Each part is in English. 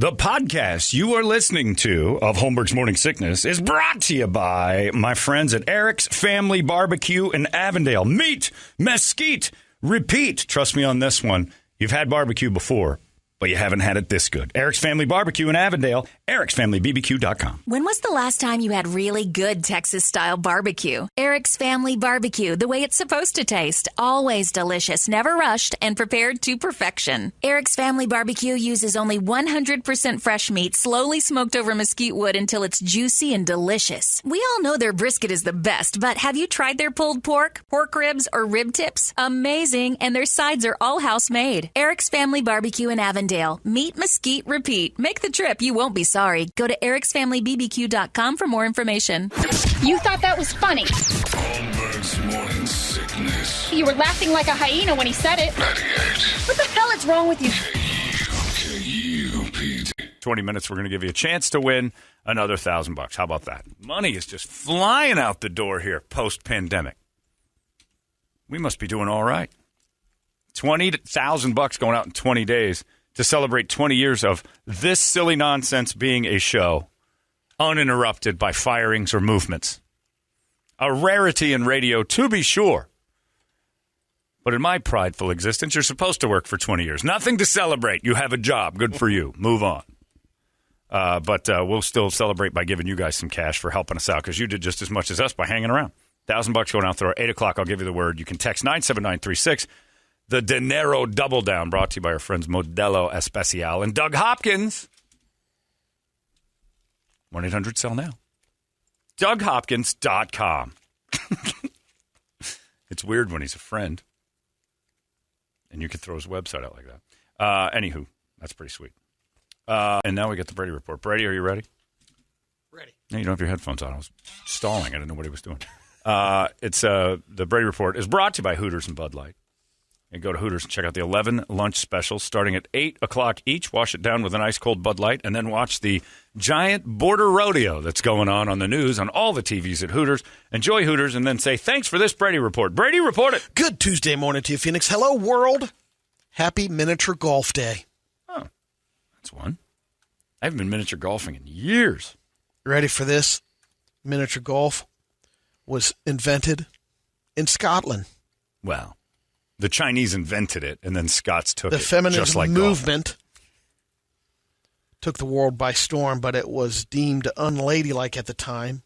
The podcast you are listening to of Holmberg's Morning Sickness is brought to you by my friends at Eric's Family Barbecue in Avondale. Meat, mesquite, repeat. Trust me on this one. You've had barbecue before, but you haven't had it this good. Eric's Family Barbecue in Avondale, ericsfamilybbq.com. When was the last time you had really good Texas-style barbecue? Eric's Family Barbecue, the way it's supposed to taste. Always delicious, never rushed, and prepared to perfection. Eric's Family Barbecue uses only 100% fresh meat, slowly smoked over mesquite wood until it's juicy and delicious. We all know their brisket is the best, but have you tried their pulled pork, pork ribs, or rib tips? Amazing, and their sides are all house-made. Eric's Family Barbecue in Avondale. Meat, mesquite, repeat. Make the trip. You won't be sorry. Go to ericsfamilybbq.com for more information. You thought that was funny. Holmberg's Morning Sickness. You were laughing like a hyena when he said it. 98. What the hell is wrong with you? KUPD. 20 minutes, we're going to give you a chance to win another $1,000. How about that? Money is just flying out the door here post-pandemic. We must be doing all right. $20,000 going out in 20 days to celebrate 20 years of this silly nonsense being a show, uninterrupted by firings or movements. A rarity in radio, to be sure. But in my prideful existence, you're supposed to work for 20 years. Nothing to celebrate. You have a job. Good for you. Move on. But we'll still celebrate by giving you guys some cash for helping us out, because you did just as much as us by hanging around. $1,000 going out there. 8 o'clock, I'll give you the word. You can text 97936. The Dinero Double Down, brought to you by our friends Modelo Especial and Doug Hopkins. 1-800-SELL-NOW. DougHopkins.com. It's weird when he's a friend. And you could throw his website out like that. Anywho, that's pretty sweet. And now we get the Brady Report. Brady, are you ready? Ready. No, you don't have your headphones on. I was stalling. I didn't know what he was doing. The Brady Report is brought to you by Hooters and Bud Light. And go to Hooters and check out the 11 lunch specials starting at 8 o'clock each. Wash it down with an ice-cold Bud Light, and then watch the giant border rodeo that's going on the news on all the TVs at Hooters. Enjoy Hooters, and then say, thanks for this Brady Report. Brady, report it. Good Tuesday morning to you, Phoenix. Hello, world. Happy Miniature Golf Day. Oh, that's one. I haven't been miniature golfing in years. Ready for this? Miniature golf was invented in Scotland. Well, the Chinese invented it, and then Scots took the it. The feminist like movement took the world by storm, but it was deemed unladylike at the time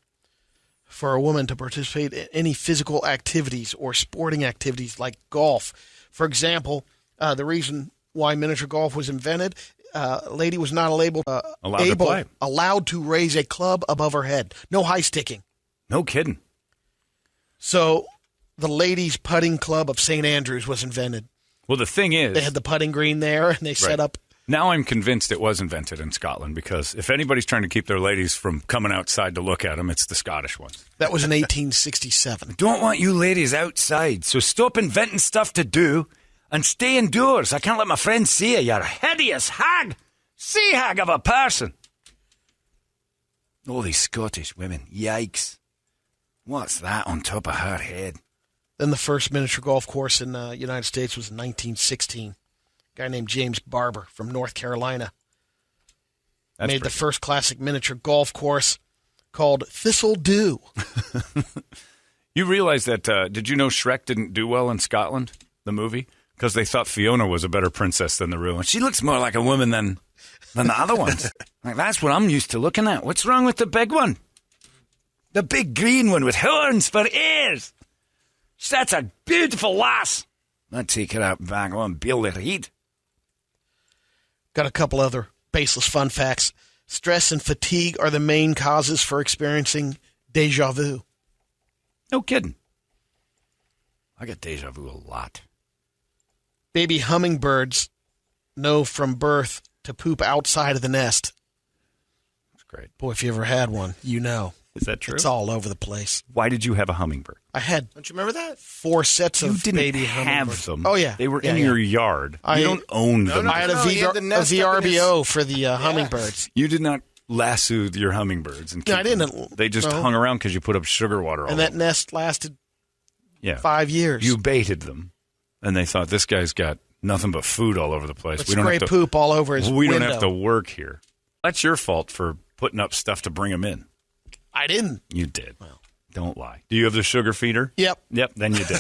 for a woman to participate in any physical activities or sporting activities like golf. For example, the reason why miniature golf was invented, a lady was not allowed to raise a club above her head. No high sticking. No kidding. So the ladies' putting club of St. Andrews was invented. Well, the thing is, they had the putting green there, and they set up. Now I'm convinced it was invented in Scotland, because if anybody's trying to keep their ladies from coming outside to look at them, it's the Scottish ones. That was in 1867. Don't want you ladies outside, so stop inventing stuff to do and stay indoors. I can't let my friends see you. You're a hideous hag. Sea hag of a person. All these Scottish women. Yikes. What's that on top of her head? Then the first miniature golf course in the United States was in 1916. A guy named James Barber from North Carolina made the first classic miniature golf course called Thistle Dew. You realize that, did you know Shrek didn't do well in Scotland, the movie? Because they thought Fiona was a better princess than the real one. She looks more like a woman than the other ones. Like, that's what I'm used to looking at. What's wrong with the big one? The big green one with horns for ears. That's a beautiful lass. I'd take her out back on build her heat. Got a couple other baseless fun facts. Stress and fatigue are the main causes for experiencing deja vu. No kidding. I get deja vu a lot. Baby hummingbirds know from birth to poop outside of the nest. That's great. Boy, if you ever had one, you know. Is that true? It's all over the place. Why did you have a hummingbird? I had. Don't you remember that? 4 sets of baby have hummingbirds. them. Oh, yeah. They were in your yard. You don't own them. I had a VRBO for the hummingbirds. You did not lasso your hummingbirds. And I didn't. They just hung around because you put up sugar water on them. And that nest lasted 5 years. You baited them, and they thought, this guy's got Nothing but food all over the place. But spray poop all over his We window. don't have to work here. That's your fault for putting up stuff to bring them in. I didn't. You did. Well, don't lie. Do you have the sugar feeder? Yep. Yep, then you did.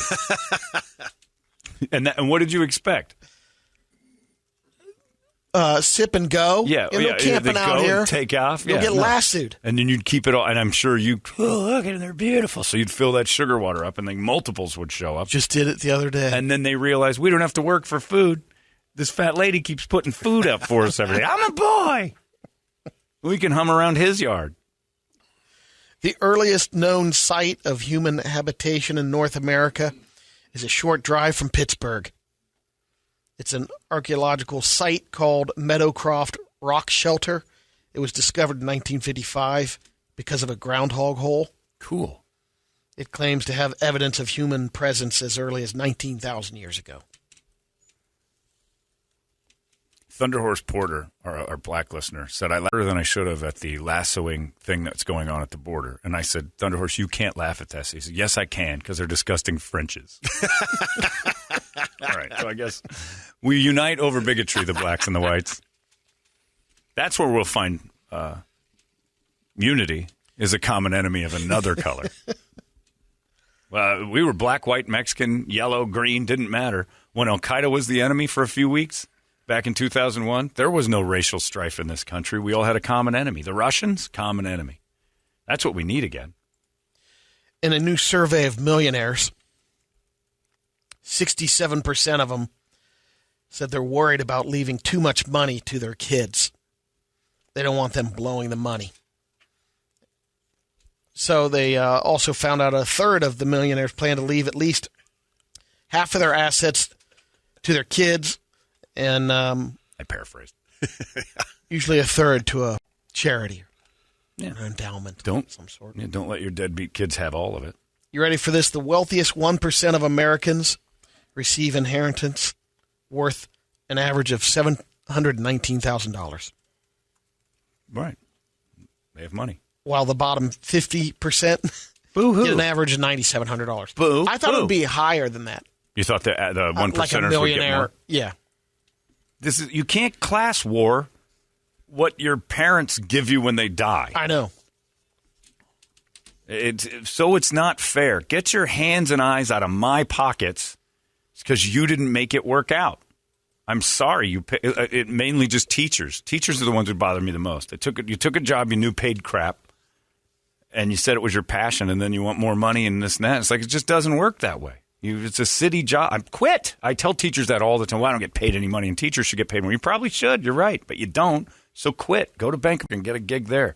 And what did you expect? Sip and go. Yeah. You know, camping out here. And take off. You'll get lassoed. And then you'd keep it all. And I'm sure look at them, they're beautiful. So you'd fill that sugar water up and then multiples would show up. Just did it the other day. And then they realized we don't have to work for food. This fat lady keeps putting food up for us every day. I'm a boy. We can hum around his yard. The earliest known site of human habitation in North America is a short drive from Pittsburgh. It's an archaeological site called Meadowcroft Rock Shelter. It was discovered in 1955 because of a groundhog hole. Cool. It claims to have evidence of human presence as early as 19,000 years ago. Thunderhorse Porter, our black listener, said, I laughed better than I should have at the lassoing thing that's going on at the border. And I said, Thunderhorse, you can't laugh at this. He said, yes, I can, because they're disgusting Frenches. All right, so I guess we unite over bigotry, the blacks and the whites. That's where we'll find unity is a common enemy of another color. We were black, white, Mexican, yellow, green, didn't matter. When Al-Qaeda was the enemy for a few weeks, back in 2001, there was no racial strife in this country. We all had a common enemy. The Russians, common enemy. That's what we need again. In a new survey of millionaires, 67% of them said they're worried about leaving too much money to their kids. They don't want them blowing the money. So they also found out a third of the millionaires plan to leave at least half of their assets to their kids. And I paraphrased. usually a third to a charity or an endowment of some sort. Yeah, don't let your deadbeat kids have all of it. You ready for this? The wealthiest 1% of Americans receive inheritance worth an average of $719,000. Right. They have money. While the bottom 50% get an average of $9,700. Boo. I thought it would be higher than that. You thought the 1%ers like a would millionaire. get more? Yeah. You can't class war what your parents give you when they die. I know. It's not fair. Get your hands and eyes out of my pockets because you didn't make it work out. I'm sorry. It mainly just teachers. Teachers are the ones who bother me the most. You took a job you knew paid crap, and you said it was your passion, and then you want more money and this and that. It's like it just doesn't work that way. It's a city job. I quit. I tell teachers that all the time. Well, I don't get paid any money, and teachers should get paid more. You probably should. You're right, but you don't. So quit. Go to bank and get a gig there.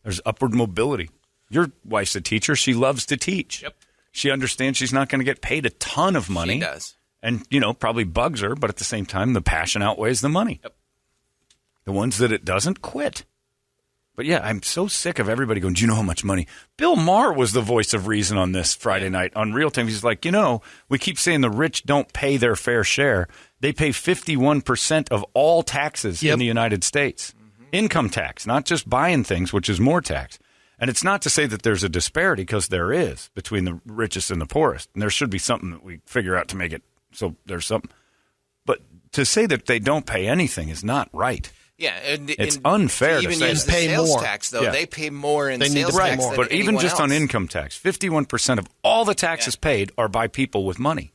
There's upward mobility. Your wife's a teacher. She loves to teach. Yep. She understands she's not going to get paid a ton of money. She does. And, probably bugs her, but at the same time, the passion outweighs the money. Yep. The ones that it doesn't, quit. But, yeah, I'm so sick of everybody going, do you know how much money? Bill Maher was the voice of reason on this Friday night on Real Time. He's like, we keep saying the rich don't pay their fair share. They pay 51% of all taxes in the United States. Mm-hmm. Income tax, not just buying things, which is more tax. And it's not to say that there's a disparity, because there is between the richest and the poorest. And there should be something that we figure out to make it so there's something. But to say that they don't pay anything is not right. Yeah, it's unfair to say use the pay sales more. tax, though. Yeah. They pay more in They need sales to pay tax more. than But even anyone just else. on income tax, 51% of all the taxes paid are by people with money.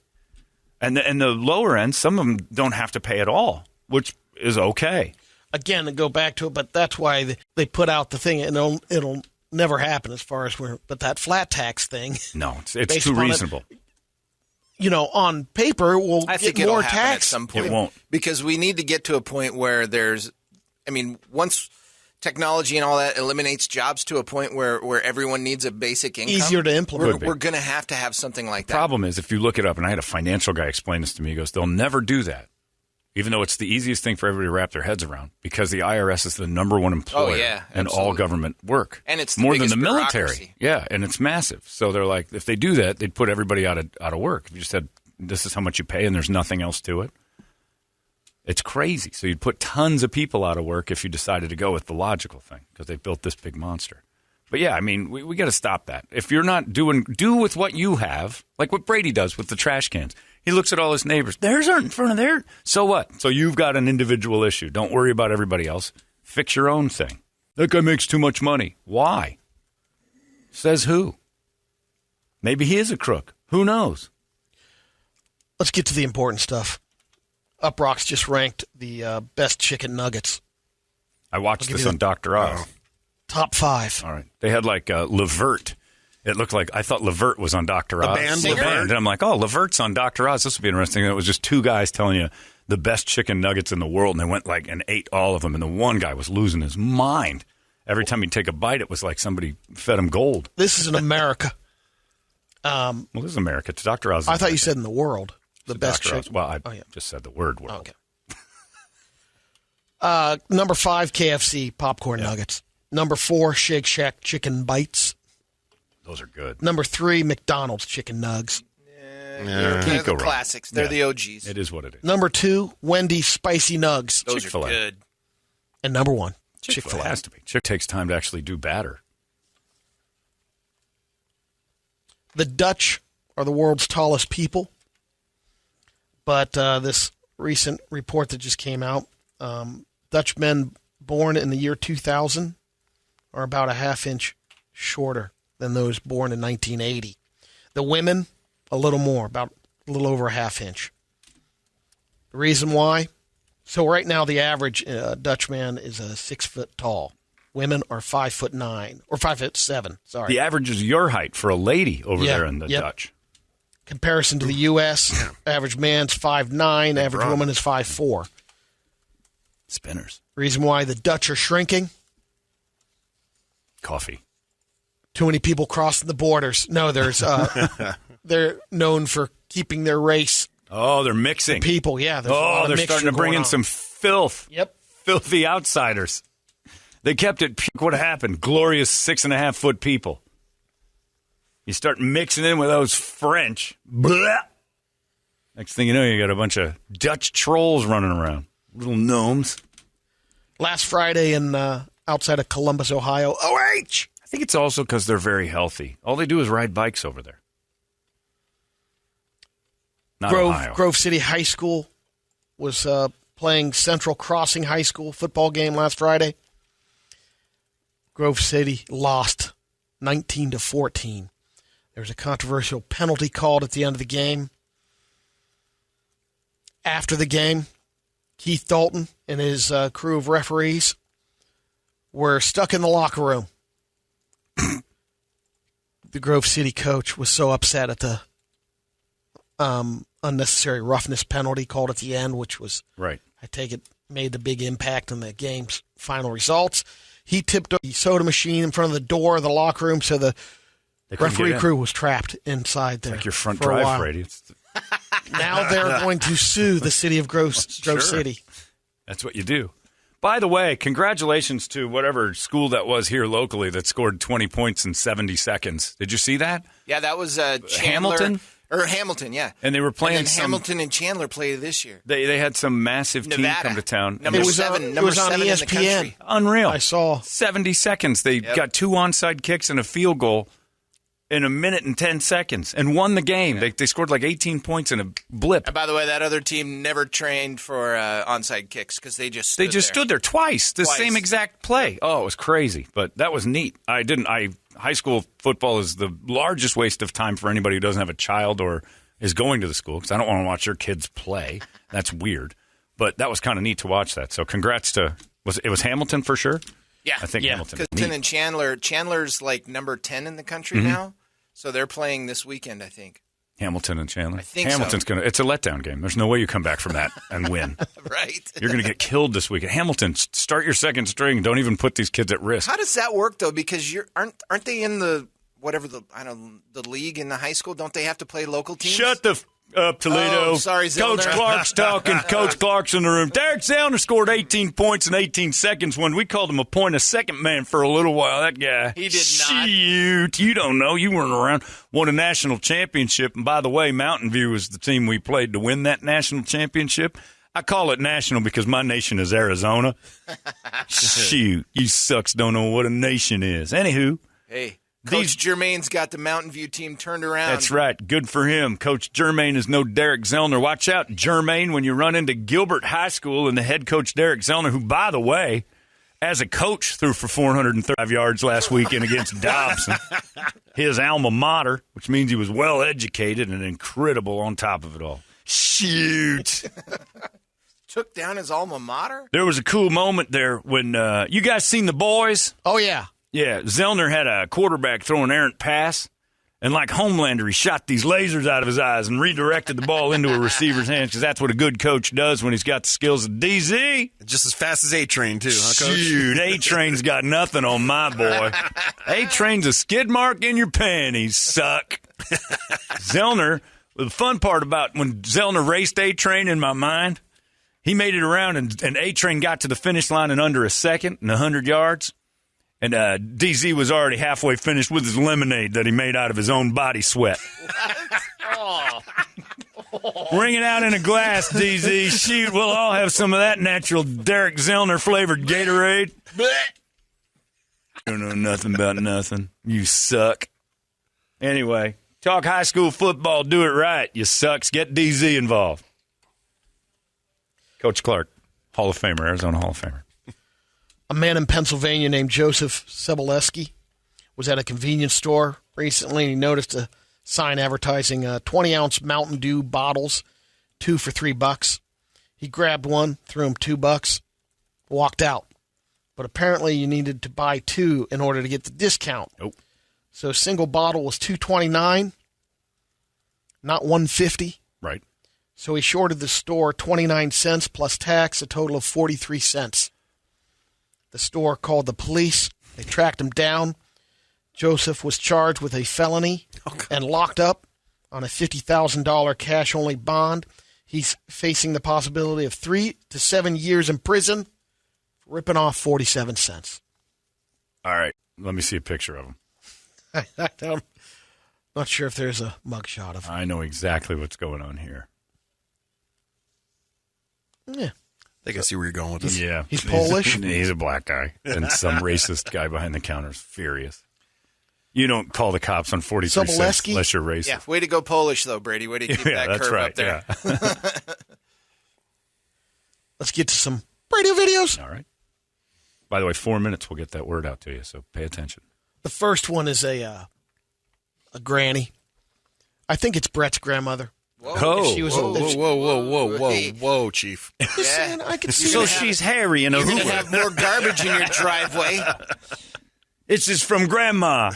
And the lower end, some of them don't have to pay at all, which is okay. Again, to go back to it, but that's why they put out the thing, and it'll never happen as far as but that flat tax thing. No, it's Based too upon reasonable. On paper, we'll I think get more it'll happen tax. at some point. It won't. Because we need to get to a point where once technology and all that eliminates jobs to a point where everyone needs a basic income. Easier to implement. We're going to have something like that. Problem is, if you look it up, and I had a financial guy explain this to me, he goes, they'll never do that, even though it's the easiest thing for everybody to wrap their heads around, because the IRS is the number one employer in all government work. And it's the more than biggest the military. bureaucracy. Yeah, and it's massive. So they're like, if they do that, they'd put everybody out of work. If you just said, this is how much you pay and there's nothing else to it. It's crazy. So you'd put tons of people out of work if you decided to go with the logical thing, because they built this big monster. But yeah, I mean, we got to stop that. If you're not do with what you have, like what Brady does with the trash cans. He looks at all his neighbors. Theirs aren't in front of theirs. So what? So you've got an individual issue. Don't worry about everybody else. Fix your own thing. That guy makes too much money. Why? Says who? Maybe he is a crook. Who knows? Let's get to the important stuff. Uproxx just ranked the best chicken nuggets. I watched this on Dr. Oz. Top 5. All right. They had like Levert. It looked like, I thought Levert was on Dr. Oz. band, Levert? And I'm like, oh, Levert's on Dr. Oz. This would be interesting. And it was just two guys telling you the best chicken nuggets in the world. And they went like and ate all of them. And the one guy was losing his mind. Every time he'd take a bite, it was like somebody fed him gold. This is in America. Well, this is America. It's Dr. Oz. I thought you said in the world. The best Dr. Oz. chicken. Well, I just said the word world. Okay. Number 5, KFC popcorn nuggets. Number 4, Shake Shack chicken bites. Those are good. Number 3, McDonald's chicken nugs. They're Can't go the wrong. classics. They're the OGs. It is what it is. Number 2, Wendy's spicy nugs. Those Chick-fil-A. are good. And number 1, Chick-fil-A Chick-fil-A. has to be. Chick takes time to actually do batter. The Dutch are the world's tallest people. But this recent report that just came out, Dutch men born in the year 2000 are about a half inch shorter than those born in 1980. The women, a little more, about a little over a half inch. The reason why? So right now the average Dutch man is 6 foot tall. Women are 5'9" or 5'7". Sorry. The average is your height for a lady over there in the Dutch. Comparison to the U.S., average man's 5'9", average woman is 5'4". Spinners. Reason why the Dutch are shrinking? Coffee. Too many people crossing the borders. No, there's they're known for keeping their race. Oh, they're mixing. People, yeah. There's a lot of they're mixture starting to bring going in on. some filth. Yep. Filthy outsiders. They kept it. What happened? Glorious 6.5 foot people. You start mixing in with those French. Blah. Next thing you know, you got a bunch of Dutch trolls running around. Little gnomes. Last Friday in outside of Columbus, Ohio. OH! I think it's also because they're very healthy. All they do is ride bikes over there. Not Ohio. Grove City High School was playing Central Crossing High School football game last Friday. Grove City lost 19-14. There was a controversial penalty called at the end of the game. After the game, Keith Dalton and his crew of referees were stuck in the locker room. The Grove City coach was so upset at the unnecessary roughness penalty called at the end, which was, right. I take it, made the big impact on the game's final results. He tipped the soda machine in front of the door of the locker room, so the referee crew was trapped inside there. Like your front for a drive, while. Brady. Now they're going to sue the city of Grove City. That's what you do. By the way, congratulations to whatever school that was here locally that scored 20 points in 70 seconds. Did you see that? Yeah, that was Hamilton? Hamilton, yeah. And they were playing and then Hamilton and Chandler played this year. They had some massive team Nevada. come to town. Number It was seven on in the ESPN. country. Unreal. I saw. 70 seconds. They got 2 onside kicks and a field goal in a minute and 10 seconds and won the game. Yeah. They scored like 18 points in a blip. And by the way, that other team never trained for onside kicks because they just stood there twice. The same exact play. Oh, it was crazy, but that was neat. High school football is the largest waste of time for anybody who doesn't have a child or is going to the school, because I don't want to watch your kids play. That's weird. But that was kind of neat to watch that. So congrats to it was Hamilton for sure? Yeah. I think Hamilton. Because Hamilton and Chandler's like number 10 in the country now. So they're playing this weekend, I think. Hamilton and Chandler. I think Hamilton's so. It's a letdown game. There's no way you come back from that and win. Right. You're going to get killed this weekend. Hamilton, start your second string. Don't even put these kids at risk. How does that work though? Because aren't they in the the league in the high school? Don't they have to play local teams? Shut the up, Toledo. Oh, sorry, Zellner. Coach Clark's talking. Coach Clark's in the room. Derek Zellner scored 18 points in 18 seconds when we called him a point a second man for a little while. That guy. He did not. Shoot. You don't know. You weren't around. Won a national championship. And by the way, Mountain View was the team we played to win that national championship. I call it national because my nation is Arizona. Shoot. You sucks don't know what a nation is. Anywho. Hey. Coach Germain's got the Mountain View team turned around. That's right. Good for him. Coach Germain is no Derek Zellner. Watch out, Germain, when you run into Gilbert High School and the head coach, Derek Zellner, who, by the way, as a coach, threw for 435 yards last weekend against Dobson. His alma mater, which means he was well-educated and incredible on top of it all. Shoot. Took down his alma mater? There was a cool moment there when you guys seen The Boys? Oh, yeah. Yeah, Zellner had a quarterback throw an errant pass, and like Homelander, he shot these lasers out of his eyes and redirected the ball into a receiver's hands because that's what a good coach does when he's got the skills of DZ. Just as fast as A-Train, too, huh, Coach? Shoot, A-Train's got nothing on my boy. A-Train's a skid mark in your panties, suck. Zellner, the fun part about when Zellner raced A-Train in my mind, he made it around, and A-Train got to the finish line in under a second and 100 yards. And DZ was already halfway finished with his lemonade that he made out of his own body sweat. Bring it out in a glass, DZ. Shoot, we'll all have some of that natural Derek Zellner-flavored Gatorade. You don't know nothing about nothing. You suck. Anyway, talk high school football. Do it right, you sucks. Get DZ involved. Coach Clark, Hall of Famer, Arizona Hall of Famer. A man in Pennsylvania named Joseph Soboleski was at a convenience store recently, and he noticed a sign advertising 20-ounce Mountain Dew bottles, 2 for $3. He grabbed one, threw him $2, walked out. But apparently you needed to buy 2 in order to get the discount. Nope. So a single bottle was $2.29, not $1.50. Right. So he shorted the store 29 cents plus tax, a total of 43 cents. The store called the police. They tracked him down. Joseph was charged with a felony and locked up on a $50,000 cash-only bond. He's facing the possibility of 3 to 7 years in prison for ripping off 47 cents. All right. Let me see a picture of him. I'm not sure if there's a mugshot of him. I know exactly what's going on here. Yeah. I think I see where you're going with this. Yeah. He's Polish? He's a black guy. And some racist guy behind the counter is furious. You don't call the cops on 43 cents unless you're racist. Yeah, way to go Polish, though, Brady. Way to keep that that's curve right, up there. Yeah. Let's get to some radio videos. All right. By the way, 4 minutes, we'll get that word out to you, so pay attention. The first one is a granny. I think it's Brett's grandmother. Whoa, She was whoa, Chief. Listen, I could see So that. she's hairy and a You're going to hoover. have more garbage in your driveway. It's just from Grandma.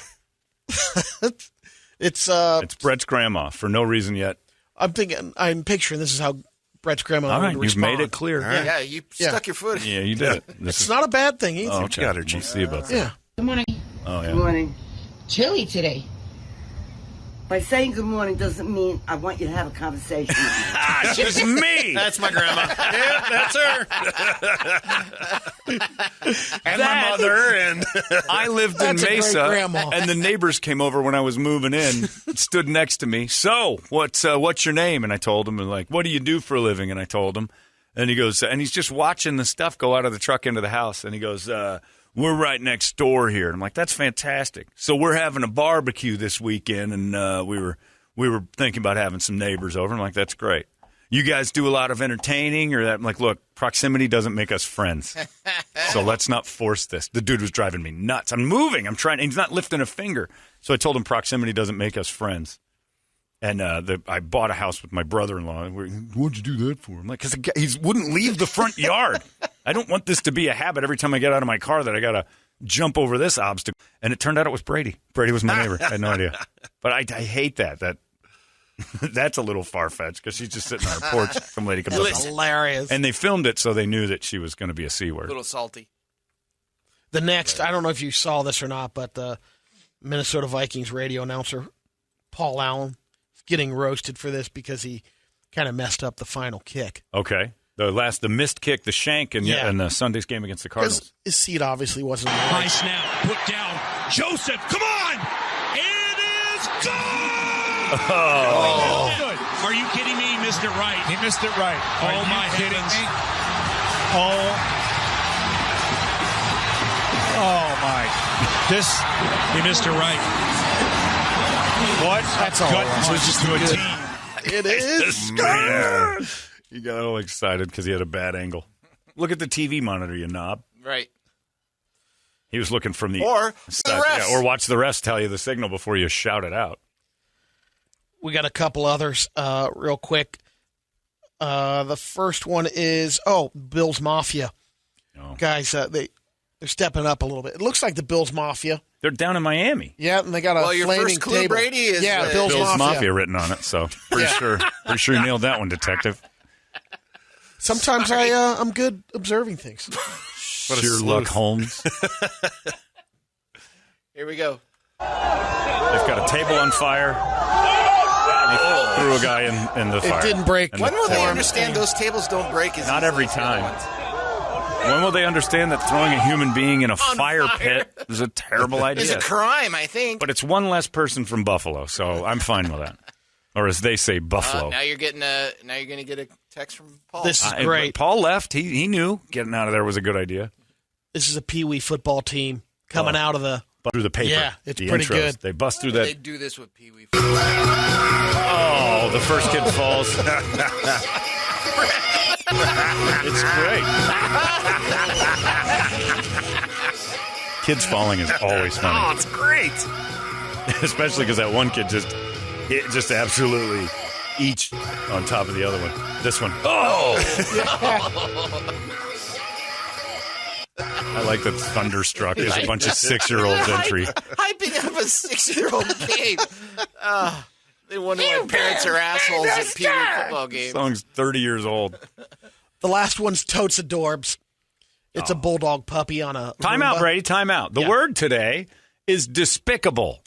It's Brett's grandma for no reason yet. I'm picturing this is how Brett's grandma All would right, you've respond. made it clear. Yeah, you stuck your foot in. Yeah, you did it. It's not a bad thing either. Oh, okay. got her, We'll Chief. see about that. Yeah. Good morning. Oh, yeah. Good morning. Chilly today. By saying good morning doesn't mean I want you to have a conversation with me. Ah, she's me. That's my grandma. Yep, that's her. And my mother. And I lived in That's a great Mesa, grandma. and the neighbors came over when I was moving in, stood next to me. So, what's your name? And I told him, and like, what do you do for a living? And I told him, and he goes, and he's just watching the stuff go out of the truck into the house, and he goes, we're right next door here. And I'm like, that's fantastic. So we're having a barbecue this weekend, and we were thinking about having some neighbors over. I'm like, that's great. You guys do a lot of entertaining or that? I'm like, look, proximity doesn't make us friends. So let's not force this. The dude was driving me nuts. I'm moving. I'm trying. He's not lifting a finger. So I told him proximity doesn't make us friends. And I bought a house with my brother-in-law. What'd you do that for? I'm like, because he wouldn't leave the front yard. I don't want this to be a habit every time I get out of my car that I got to jump over this obstacle. And it turned out it was Brady. Brady was my neighbor. I had no idea. But I hate that. That's a little far-fetched because she's just sitting on her porch. Some lady comes up. Hilarious. And they filmed it so they knew that she was going to be a C A word. little salty. The next, I don't know if you saw this or not, but the Minnesota Vikings radio announcer, Paul Allen, is getting roasted for this because he kind of messed up the final kick. Okay. The missed kick, the shank in the Sunday's game against the Cardinals. Because his seat obviously wasn't in the High right. snap, put down. Joseph, come on! It is good! Oh. Good. Are you kidding me? He missed it right. He missed it right. Oh, my heavens. Oh my. He missed it right. What? That's all. Switches to a team. It is. Man. He got all excited because he had a bad angle. Look at the TV monitor, you knob. Right. He was looking from the... Or the refs. Or watch the refs tell you the signal before you shout it out. We got a couple others real quick. The first one is, Bills Mafia. Oh. Guys, they're stepping up a little bit. It looks like the Bills Mafia. They're down in Miami. Yeah, and they got a your flaming first clue, table. Brady, is Bills Mafia written on it, so pretty sure you nailed that one, Detective. Sometimes I'm good observing things. Sherlock Holmes. Here we go. They've got a table on fire. They threw a guy in the fire. It didn't break. When will they understand those tables don't break? Not every time. When will they understand that throwing a human being in a fire pit is a terrible idea? It's a crime, I think. But it's one less person from Buffalo, so I'm fine with that. Or as they say, Buffalo. Now you're going to get a text from Paul. This is great. Paul left. He knew getting out of there was a good idea. This is a Pee Wee football team coming out of the... Through the paper. Yeah, it's the pretty intros. good. They bust through that. They do this with Pee Wee. Oh, the first kid falls. It's great. Kids falling is always funny. Oh, it's great. Especially because that one kid just absolutely each on top of the other one. This one. Oh! I like that Thunderstruck is a bunch of 6-year-olds entry. Hyping up a 6-year-old game. They wonder why parents are assholes at Pee Wee football games. Song's 30 years old. The last one's totes adorbs. It's a bulldog puppy on a Time out, Roomba. Brady. Time out. The word today is despicable.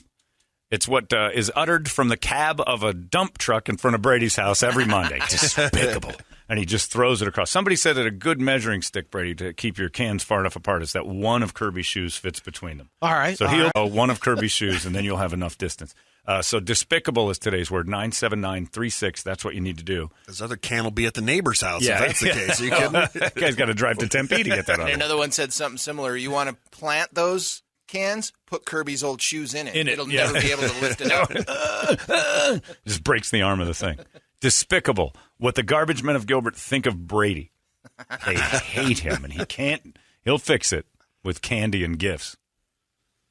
It's what is uttered from the cab of a dump truck in front of Brady's house every Monday. Despicable. And he just throws it across. Somebody said that a good measuring stick, Brady, to keep your cans far enough apart is that one of Kirby's shoes fits between them. All right. So he'll go one of Kirby's shoes, and then you'll have enough distance. So despicable is today's word, 97936. That's what you need to do. This other can will be at the neighbor's house Yeah. if that's the case. Are you kidding? That guy's got to drive to Tempe to get that on. And another one said something similar. You want to plant those cans? Put Kirby's old shoes in it. It'll never be able to lift it out. Just breaks the arm of the thing. Despicable. What the garbage men of Gilbert think of Brady. They hate him, and he'll fix it with candy and gifts.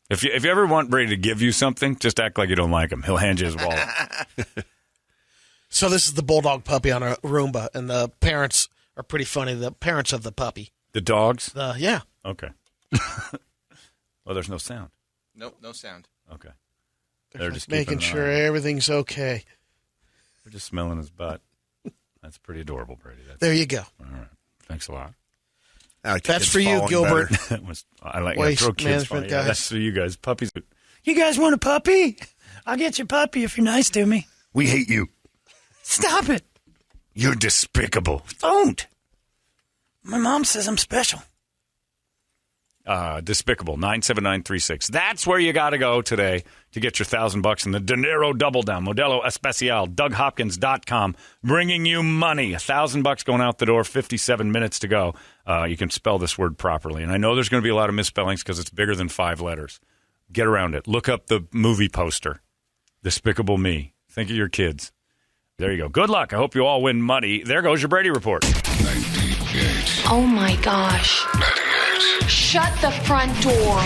If you ever want Brady to give you something, just act like you don't like him. He'll hand you his wallet. So this is the bulldog puppy on a Roomba, and the parents are pretty funny. The parents of the puppy. The dogs? Yeah. Okay. Well, there's no sound. Nope, no sound. Okay. They're just making keeping an sure eye on him. everything's okay. They're just smelling his butt. That's pretty adorable, Brady. There you go. All right. Thanks a lot. That's for you, Gilbert. I like Waste throw kids management funny. guys. That's for you guys. Puppies. You guys want a puppy? I'll get you a puppy if you're nice to me. We hate you. Stop it. You're despicable. Don't. My mom says I'm special. Despicable, 97936. That's where you got to go today to get your $1,000 in the Dinero Double Down. Modelo Especial, DougHopkins.com, bringing you money. $1,000 going out the door, 57 minutes to go. You can spell this word properly. And I know there's going to be a lot of misspellings because it's bigger than 5 letters. Get around it. Look up the movie poster, Despicable Me. Think of your kids. There you go. Good luck. I hope you all win money. There goes your Brady Report. 98. Oh my gosh. 98. Shut the front door.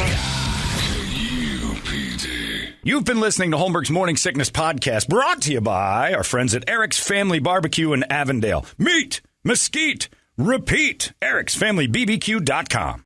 UPD. You've been listening to Holmberg's Morning Sickness Podcast, brought to you by our friends at Eric's Family Barbecue in Avondale. Meet, mesquite, repeat. Eric'sFamilyBBQ.com.